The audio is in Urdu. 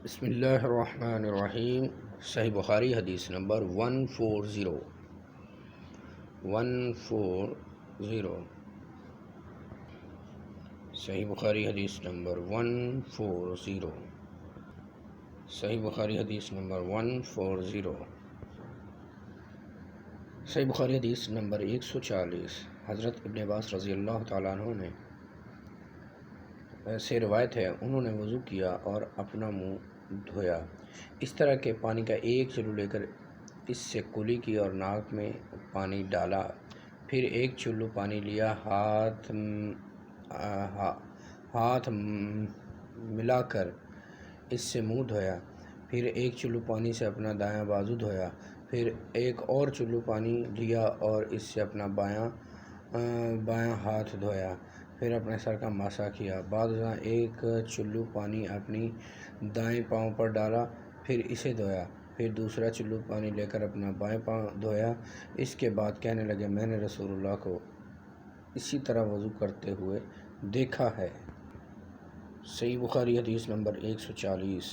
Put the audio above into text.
بسم اللہ الرحمن الرحیم۔ صحیح بخاری حدیث نمبر 140 صحیح بخاری حدیث نمبر 140 صحیح بخاری حدیث نمبر 140 صحیح بخاری حدیث نمبر 140۔ حضرت ابن عباس رضی اللہ تعالیٰ عنہ نے سے روایت ہے، انہوں نے وضو کیا اور اپنا منہ دھویا، اس طرح کہ پانی کا ایک چلو لے کر اس سے کلی کی اور ناک میں پانی ڈالا، پھر ایک چلو پانی لیا، ہاتھ ملا کر اس سے منہ دھویا، پھر ایک چلو پانی سے اپنا دایاں بازو دھویا، پھر ایک اور چلو پانی لیا اور اس سے اپنا بایاں ہاتھ دھویا، پھر اپنے سر کا مسح کیا، بعد ازاں ایک چلو پانی اپنی دائیں پاؤں پر ڈالا، پھر اسے دھویا، پھر دوسرا چلو پانی لے کر اپنا بائیں پاؤں دھویا۔ اس کے بعد کہنے لگے، میں نے رسول اللہ کو اسی طرح وضو کرتے ہوئے دیکھا ہے۔ صحیح بخاری حدیث نمبر 140۔